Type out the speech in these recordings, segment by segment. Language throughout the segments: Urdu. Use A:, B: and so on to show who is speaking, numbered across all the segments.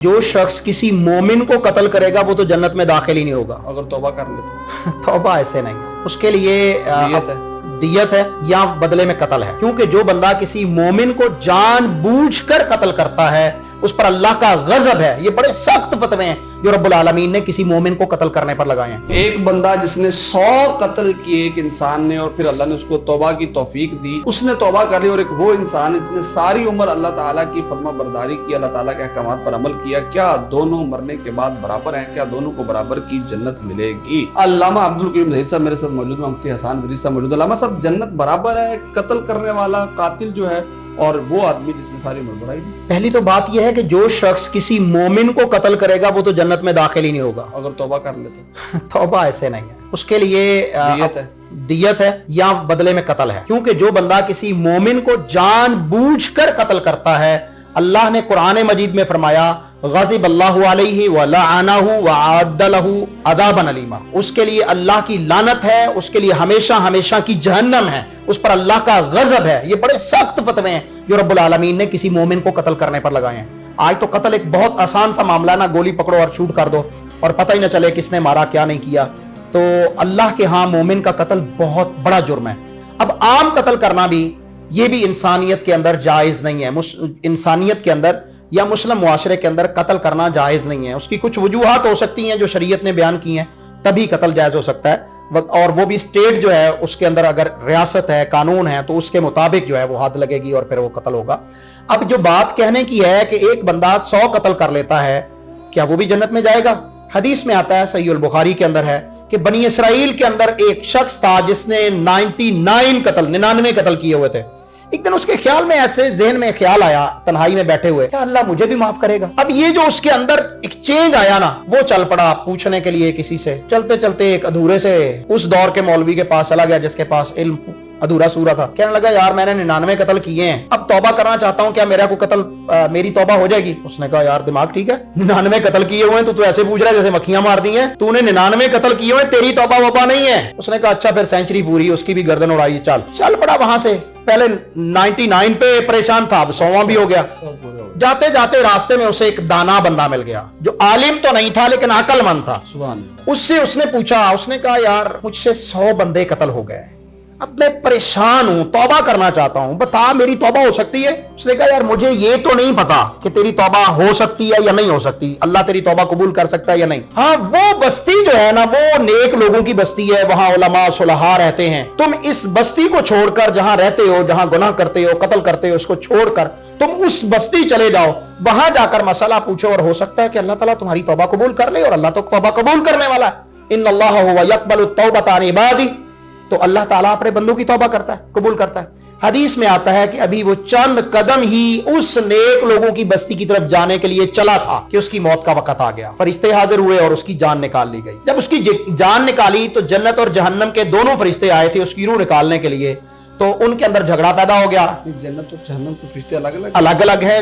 A: جو شخص کسی مومن کو قتل کرے گا وہ تو جنت میں داخل ہی نہیں ہوگا
B: اگر توبہ کر لے تو
A: توبہ ایسے نہیں ہے، اس کے لیے
B: دیت ہے
A: یا بدلے میں قتل ہے، کیونکہ جو بندہ کسی مومن کو جان بوجھ کر قتل کرتا ہے اس پر اللہ کا غضب ہے۔ یہ بڑے سخت فتوے ہیں جو رب العالمین نے کسی مومن کو قتل کرنے پر لگائے ہیں۔
B: ایک بندہ جس نے 100 قتل کیے ایک انسان نے، اور پھر اللہ نے اس کو توبہ کی توفیق دی، اس نے توبہ کر لی، اور ایک وہ انسان ہے جس نے ساری عمر اللہ تعالیٰ کی فرما برداری کی، اللہ تعالیٰ کے احکامات پر عمل کیا، کیا دونوں مرنے کے بعد برابر ہیں؟ کیا دونوں کو برابر کی جنت ملے گی؟ علامہ عبدالقیوم ظہیر صاحب میرے ساتھ موجود ہیں، مفتی حسان ادریس صاحب موجود ہیں۔ علامہ صاحب، جنت برابر ہے قتل کرنے والا قاتل جو ہے اور وہ آدمی جس نے ساری عمر برائی دی؟
A: پہلی تو بات یہ ہے کہ جو شخص کسی مومن کو قتل کرے گا وہ تو جنت میں داخل ہی نہیں ہوگا۔
B: اگر توبہ کر لے تو
A: توبہ ایسے نہیں ہے، اس کے لیے
B: دیت ہے
A: یا بدلے میں قتل ہے، کیونکہ جو بندہ کسی مومن کو جان بوجھ کر قتل کرتا ہے، اللہ نے قرآن مجید میں فرمایا غضب اللہ علیہ ولعنہ وعد لہ عذابا علیما، اس کے لیے اللہ کی لعنت ہے، اس کے لیے ہمیشہ ہمیشہ کی جہنم ہے، اس پر اللہ کا غضب ہے۔ یہ بڑے سخت فتوے ہیں جو رب العالمین نے کسی مومن کو قتل کرنے پر لگائے ہیں۔ آج تو قتل ایک بہت آسان سا معاملہ نا، گولی پکڑو اور شوٹ کر دو اور پتہ ہی نہ چلے کس نے مارا کیا نہیں کیا۔ تو اللہ کے ہاں مومن کا قتل بہت بڑا جرم ہے۔ اب عام قتل کرنا بھی، یہ بھی انسانیت کے اندر جائز نہیں ہے۔ انسانیت کے اندر یا مسلم معاشرے کے اندر قتل کرنا جائز نہیں ہے۔ اس کی کچھ وجوہات ہو سکتی ہیں جو شریعت نے بیان کی ہیں، تبھی قتل جائز ہو سکتا ہے، اور وہ بھی اسٹیٹ جو ہے اس کے اندر اگر ریاست ہے، قانون ہے، تو اس کے مطابق جو ہے وہ حد لگے گی اور پھر وہ قتل ہوگا۔ اب جو بات کہنے کی ہے کہ ایک بندہ 100 قتل کر لیتا ہے، کیا وہ بھی جنت میں جائے گا؟ حدیث میں آتا ہے، صحیح البخاری کے اندر ہے، کہ بنی اسرائیل کے اندر ایک شخص تھا جس نے 99 قتل کیے ہوئے تھے۔ ایک دن اس کے خیال میں ایسے ذہن میں خیال آیا تنہائی میں بیٹھے ہوئے، کیا اللہ مجھے بھی معاف کرے گا؟ اب یہ جو اس کے اندر ایک چینج آیا نا، وہ چل پڑا پوچھنے کے لیے کسی سے، چلتے چلتے ایک ادھورے سے اس دور کے مولوی کے پاس چلا گیا جس کے پاس علم ادھورا سورا تھا۔ کہنے لگا، یار میں نے 99 قتل کیے ہیں، اب توبہ کرنا چاہتا ہوں، کیا میرا کو قتل میری توبہ ہو جائے گی؟ اس نے کہا، یار دماغ ٹھیک ہے، 99 قتل کیے ہوئے ہیں تو ایسے پوچھ رہا ہے جیسے مکھیاں مار دی ہیں، تو نے 99 قتل کیے ہوئے، تیری توبہ وبا نہیں ہے۔ اس نے کہا، اچھا پھر سینچری پوری، اس کی بھی گردن اڑائی، چل پڑا وہاں سے۔ پہلے 99 پہ پریشان تھا، اب 100واں بھی ہو گیا۔ جاتے جاتے راستے میں اسے ایک دانا بندہ مل گیا جو عالم تو نہیں تھا لیکن عقل مند تھا۔ اس سے اس نے پوچھا، اس نے کہا، یار مجھ سے 100 بندے قتل ہو گئے، اب میں پریشان ہوں، توبہ کرنا چاہتا ہوں، بتا میری توبہ ہو سکتی ہے؟ اس نے کہا، یار مجھے یہ تو نہیں پتا کہ تیری توبہ ہو سکتی ہے یا نہیں ہو سکتی، اللہ تیری توبہ قبول کر سکتا ہے یا نہیں۔ ہاں وہ بستی جو ہے نا، وہ نیک لوگوں کی بستی ہے، وہاں علماء صلحاء رہتے ہیں، تم اس بستی کو چھوڑ کر جہاں رہتے ہو، جہاں گناہ کرتے ہو، قتل کرتے ہو، اس کو چھوڑ کر تم اس بستی چلے جاؤ، وہاں جا کر مسئلہ پوچھو، اور ہو سکتا ہے کہ اللہ تعالیٰ تمہاری توبہ قبول کر لے، اور اللہ تو توبہ قبول کرنے والا ہے۔ ان اللہ هو يقبل التوبۃ عن عبادہ، تو اللہ تعالیٰ اپنے بندوں کی توبہ کرتا ہے، قبول کرتا ہے۔ حدیث میں آتا ہے کہ ابھی وہ چند قدم ہی اس نیک لوگوں کی بستی کی طرف جانے کے لیے چلا تھا کہ اس کی موت کا وقت آ گیا، فرشتے حاضر ہوئے اور اس کی جان نکال لی گئی۔ جب اس کی جان نکالی تو جنت اور جہنم کے دونوں فرشتے آئے تھے اس کی روح نکالنے کے لیے، تو ان کے اندر جھگڑا پیدا ہو گیا۔
B: جنت اور جہنم کے فرشتے
A: الگ الگ ہے۔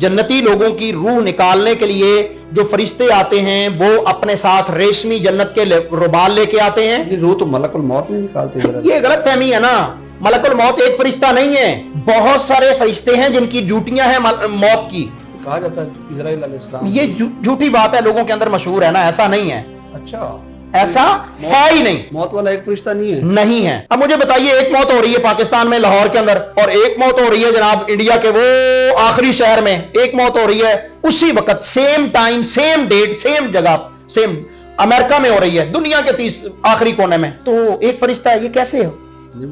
A: جنتی لوگوں کی روح نکالنے کے لیے جو فرشتے آتے ہیں وہ اپنے ساتھ ریشمی جنت کے روبال لے کے آتے ہیں۔
B: روح تو ملک الموت نہیں نکالتے؟
A: یہ غلط فہمی ہے نا، ملک الموت ایک فرشتہ نہیں ہے، بہت سارے فرشتے ہیں جن کی ڈیوٹیاں ہیں موت کی۔
B: کہا جاتا ہے اسرائیل علیہ السلام،
A: یہ جھوٹی بات ہے، لوگوں کے اندر مشہور ہے نا، ایسا نہیں ہے،
B: اچھا
A: ایسا ہے ہی نہیں،
B: موت والا ایک فرشتہ نہیں ہے؟
A: نہیں ہے۔ اب مجھے بتائیے، ایک موت ہو رہی ہے پاکستان میں لاہور کے اندر، اور ایک موت ہو رہی ہے جناب انڈیا کے وہ آخری شہر میں، ایک موت ہو رہی ہے اسی وقت، same time, same date, same جگہ، سیم امریکہ میں ہو رہی ہے، دنیا کے آخری کونے میں، تو ایک فرشتہ ہے، یہ کیسے ہو؟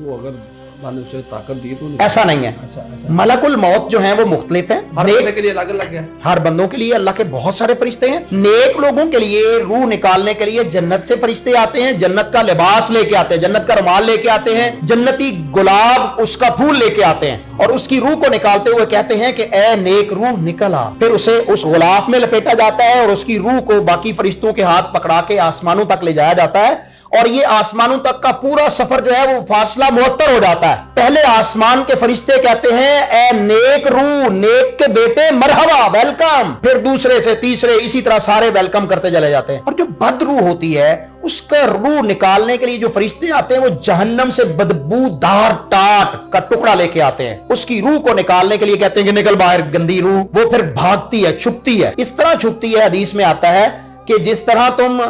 B: وہ اگر نے اسے طاقت دی تو
A: ایسا نہیں ہے۔ ملک الموت جو ہیں وہ مختلف ہیں،
B: ہر بندے کے لیے الگ الگ ہے،
A: ہر بندوں کے لیے اللہ کے بہت سارے فرشتے ہیں۔ نیک لوگوں کے لیے روح نکالنے کے لیے جنت سے فرشتے آتے ہیں، جنت کا لباس لے کے آتے ہیں، جنت کا رومال لے کے آتے ہیں، جنتی گلاب اس کا پھول لے کے آتے ہیں، اور اس کی روح کو نکالتے ہوئے کہتے ہیں کہ اے نیک روح نکل آ، پھر اسے اس غلاف میں لپیٹا جاتا ہے اور اس کی روح کو باقی فرشتوں کے ہاتھ پکڑا کے آسمانوں تک لے جایا جاتا ہے، اور یہ آسمانوں تک کا پورا سفر جو ہے وہ فاصلہ معطر ہو جاتا ہے. پہلے آسمان کے فرشتے کہتے ہیں اے نیک روح، نیک کے بیٹے مرحبا، ویلکم. پھر دوسرے سے تیسرے اسی طرح سارے ویلکم کرتے چلے جاتے ہیں. اور جو بد روح ہوتی ہے اس کا روح نکالنے کے لیے جو فرشتے آتے ہیں وہ جہنم سے بدبودار ٹاٹ کا ٹکڑا لے کے آتے ہیں. اس کی روح کو نکالنے کے لیے کہتے ہیں کہ نکل باہر گندی روح. وہ پھر بھاگتی ہے، چھپتی ہے. اس طرح چھپتی ہے، حدیث میں آتا ہے کہ جس طرح تم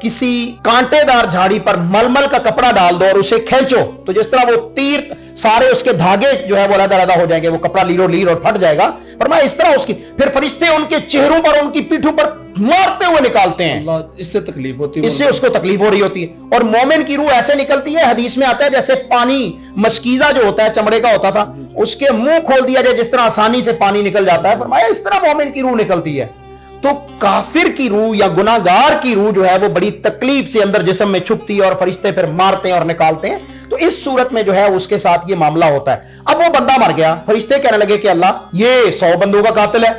A: کسی کانٹے دار جھاڑی پر ململ کا کپڑا ڈال دو اور اسے کھینچو تو جس طرح وہ تیر سارے اس کے دھاگے جو ہے وہ علیحدہ ہو جائیں گے، وہ کپڑا لیرو لیر اور پھٹ جائے گا. فرمایا اس طرح اس کی پھر فرشتے ان کے چہروں پر، ان کی پیٹھوں پر مارتے ہوئے نکالتے ہیں.
B: اللہ، اس سے تکلیف ہوتی ہے،
A: اس سے اس کو تکلیف ہو رہی ہوتی ہے. اور مومن کی روح ایسے نکلتی ہے، حدیث میں آتا ہے جیسے پانی مشکیزہ جو ہوتا ہے چمڑے کا ہوتا تھا، اس کے منہ کھول دیا جائے جس طرح آسانی سے پانی نکل جاتا ہے. فرمایا اس طرح مومن کی روح نکلتی ہے. تو کافر کی روح یا گناہگار کی روح جو ہے وہ بڑی تکلیف سے اندر جسم میں چھپتی ہے اور فرشتے پھر مارتے ہیں اور نکالتے ہیں. تو اس صورت میں جو ہے اس کے ساتھ یہ معاملہ ہوتا ہے. اب وہ بندہ مر گیا، فرشتے کہنے لگے کہ اللہ یہ 100 بندوں کا قاتل ہے،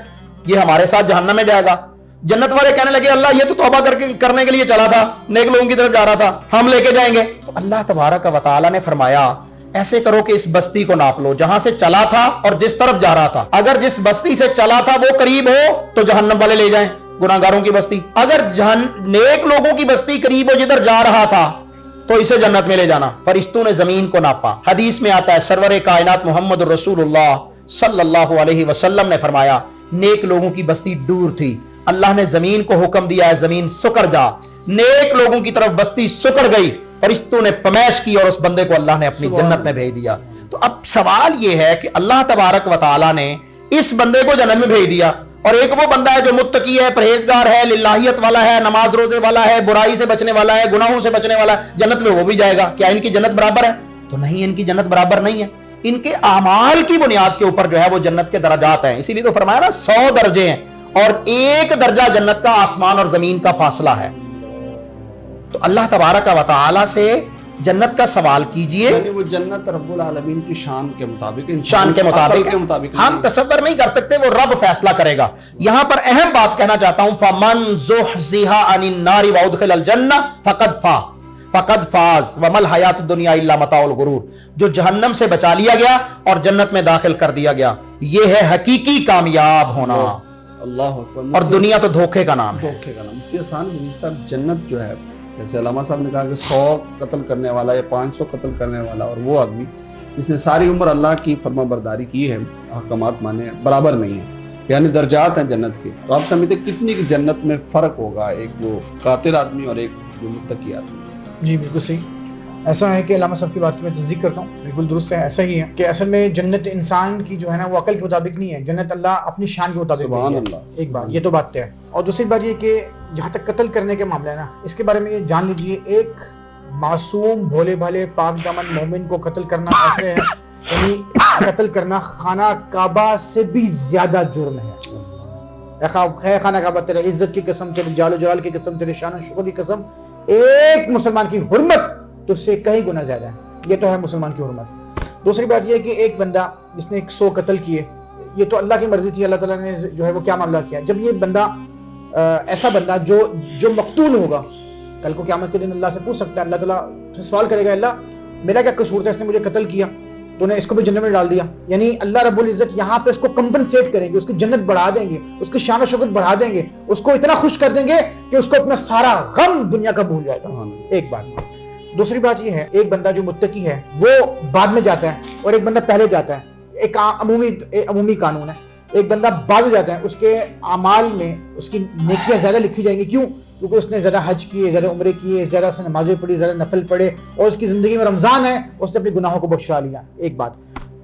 A: یہ ہمارے ساتھ جہنم میں جائے گا. جنت والے کہنے لگے اللہ یہ تو توبہ کرنے کے لیے چلا تھا، نیک لوگوں کی طرف جا رہا تھا، ہم لے کے جائیں گے. تو اللہ تبارک و تعالی نے فرمایا ایسے کرو کہ اس بستی کو ناپ لو جہاں سے چلا تھا اور جس طرف جا رہا تھا. اگر جس بستی سے چلا تھا وہ قریب ہو تو جہنم والے لے جائیں، گناہگاروں کی بستی. اگر نیک لوگوں کی بستی قریب ہو جدھر جا رہا تھا تو اسے جنت میں لے جانا. فرشتوں نے زمین کو ناپا. حدیث میں آتا ہے سرور کائنات محمد رسول اللہ صلی اللہ علیہ وسلم نے فرمایا نیک لوگوں کی بستی دور تھی، اللہ نے زمین کو حکم دیا ہے زمین سکڑ جا. نیک لوگوں کی طرف بستی سکڑ گئی، فرشتوں نے پمیش کی اور اس بندے کو اللہ نے اپنی جنت میں بھیج دیا. تو اب سوال یہ ہے کہ اللہ تبارک و تعالی نے اس بندے کو جنت میں بھیج دیا اور ایک وہ بندہ ہے جو متقی ہے، پرہیزگار ہے، للہیت والا ہے، نماز روزے والا ہے، برائی سے بچنے والا ہے، گناہوں سے بچنے والا ہے، جنت میں وہ بھی جائے گا. کیا ان کی جنت برابر ہے؟ تو نہیں، ان کی جنت برابر نہیں ہے. ان کے اعمال کی بنیاد کے اوپر جو ہے وہ جنت کے درجات ہیں. اسی لیے تو فرمایا نا 100 درجے ہیں اور ایک درجہ جنت کا آسمان اور زمین کا فاصلہ ہے. تو اللہ تبارک و تعالی سے جنت کا سوال کیجئے.
B: یعنی وہ جنت رب العالمین کی شان کے مطابق،
A: شان کے مطابق ہم تصور نہیں کر سکتے، وہ رب فیصلہ کرے گا. یہاں پر اہم بات کہنا چاہتا ہوں فمن زحزح عن النار وادخل الجنہ فقد فاز وما الحیات الدنیا الا متاع الغرور. جو جہنم سے بچا لیا گیا اور جنت میں داخل کر دیا گیا، یہ ہے حقیقی کامیاب ہونا.
B: اللہ اکبر.
A: اور دنیا تو دھوکے کا نام ہے.
B: دھوکے کا نام. مفتی احسان ادریس صاحب، جنت جو ہے جیسے علامہ صاحب نے کہا کہ 100 قتل کرنے والا یا 500 قتل کرنے والا اور وہ آدمی جس نے ساری عمر اللہ کی فرما برداری کی ہے، احکامات مانے، برابر نہیں ہے. یعنی درجات ہیں جنت کے. تو آپ سمجھتے کتنی کی جنت میں فرق ہوگا ایک وہ قاتل آدمی اور ایک جو متقی آدمی.
C: جی بالکل صحیح. ایسا ہے کہ علامہ صاحب کی بات کی میں تصدیق کرتا ہوں، بالکل درست ہے. ایسا ہی ہے کہ اصل میں جنت انسان کی جو ہے نا وہ عقل کے مطابق نہیں ہے، جنت اللہ اپنی شان کے مطابق.
B: سبحان اللہ.
C: ایک بات یہ تو بات ہے. اور دوسری بات یہ کہ جہاں تک قتل کرنے کے معاملہ ہے نا، اس کے بارے میں یہ جان لیجئے ایک معصوم بھولے بھالے پاک دامن مومن کو قتل کرنا ایسے ہے، یعنی قتل کرنا خانہ کعبہ سے بھی زیادہ جرم ہے. خانہ کعبہ تیرے عزت کی قسم، تیرے جلال و جلال کی قسم، تیرے شان و شکر کی قسم، ایک مسلمان کی حرمت تو اس سے کہیں گنا زیادہ ہے. یہ تو ہے مسلمان کی حرمت. دوسری بات یہ ہے کہ ایک بندہ جس نے 100 قتل کیے، یہ تو اللہ کی مرضی تھی، اللہ تعالیٰ نے جو ہے وہ کیا معاملہ کیا. جب یہ بندہ ایسا بندہ جو مقتول ہوگا، کل کو قیامت کے دن اللہ سے پوچھ سکتا ہے، اللہ تعالیٰ سے سوال کرے گا اللہ میرا کیا قصور تھا، اس نے مجھے قتل کیا، تو نے اس کو بھی جنت میں ڈال دیا. یعنی اللہ رب العزت یہاں پہ اس کو کمپنسیٹ کریں گے، اس کی جنت بڑھا دیں گے، اس کی شان و شوکت بڑھا دیں گے، اس کو اتنا خوش کر دیں گے کہ اس کو اپنا سارا غم دنیا کا بھول جائے گا. ایک بات. دوسری بات یہ ہے ایک بندہ جو متقی ہے وہ بعد میں جاتا ہے اور ایک بندہ پہلے جاتا ہے. ایک عمومی قانون ہے. ایک بندہ بعد میں جاتا ہے، اس کے اعمال میں اس کی نیکیاں زیادہ لکھی جائیں گی. کیوں؟ کیونکہ اس نے زیادہ حج کیے، زیادہ عمرے کیے، زیادہ سے نمازیں پڑھی، زیادہ نفل پڑھے اور اس کی زندگی میں رمضان ہے، اس نے اپنے گناہوں کو بخشا لیا. ایک بات.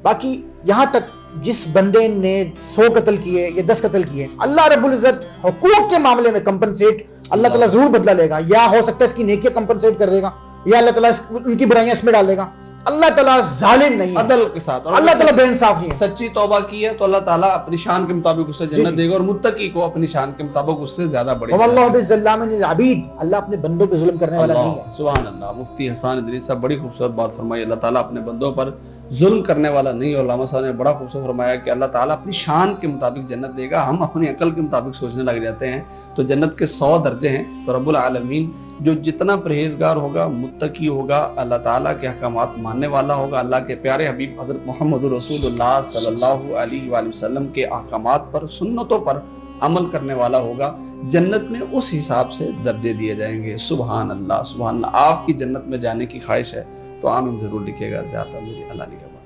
C: باقی یہاں تک جس بندے نے 100 قتل کیے یا 10 قتل کیے، اللہ رب العزت حقوق کے معاملے میں کمپنسیٹ اللہ تعالیٰ ضرور بدلہ لے گا. یا ہو سکتا ہے اس کی نیکیاں کمپنسیٹ کر دے گا، یا اللہ تعالیٰ ان کی برائیاں اس میں ڈال دے گا. اللہ تعالیٰ ظالم نہیں ہے،
B: عدل کے ساتھ.
C: اللہ تعالیٰ بے انصاف نہیں ہے.
B: سچی توبہ کی ہے تو اللہ تعالیٰ اپنی شان کے مطابق اسے جنت دے گا، اور متقی کو اپنی شان کے مطابق اس سے زیادہ بڑی.
C: واللہ بالظلام للعبید، اللہ اپنے بندوں پہ ظلم کرنے والا نہیں ہے.
B: سبحان اللہ. مفتی احسان ادریس صاحب بڑی خوبصورت بات فرمائی. اللہ تعالیٰ اپنے بندوں پر ظلم کرنے والا نہیں ہے۔ علامہ صاحب نے بڑا خوبصورت فرمایا کہ اللہ تعالیٰ اپنی شان کے مطابق جنت دے گا، ہم اپنی عقل کے مطابق سوچنے لگ جاتے ہیں۔ تو جنت کے 100 درجے ہیں، تو رب العالمین جو جتنا پرہیزگار ہوگا، متقی ہوگا، اللہ تعالیٰ کے احکامات ماننے والا ہوگا، اللہ کے پیارے حبیب حضرت محمد رسول اللہ صلی اللہ علیہ وآلہ وسلم کے احکامات پر، سنتوں پر عمل کرنے والا ہوگا، جنت میں اس حساب سے درجے دیے جائیں گے۔ سبحان اللہ، سبحان اللہ۔ آپ کی جنت میں جانے کی خواہش ہے تو آمین ضرور لکھیے گا۔ زیادہ میری اللہ نگہبان۔